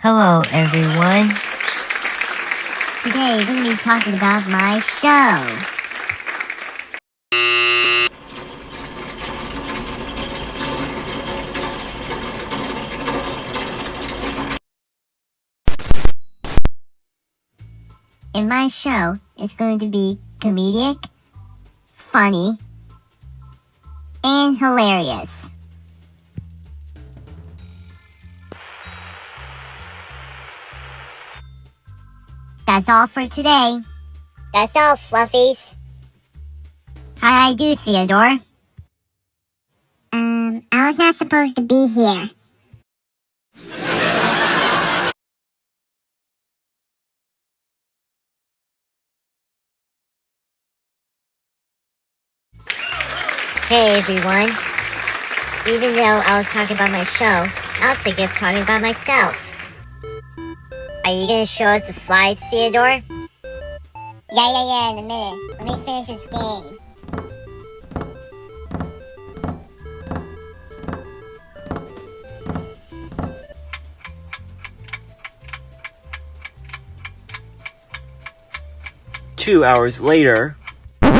Hello, everyone. Today, we're going to be talking about my show. And my show is going to be comedic, funny, and hilarious. That's all for today. That's all, Fluffies. How'd I do, Theodore? I was not supposed to be here. Hey, everyone. Even though I was talking about my show, I was thinking of talking about myself. Are you gonna show us the slides, Theodore? Yeah, in a minute. Let me finish this game. Two hours later. When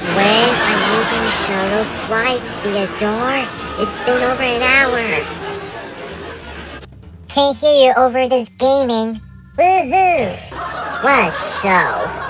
are you gonna show those slides, Theodore? It's been over an hour. Can't hear you over this gaming. Woohoo! What a show.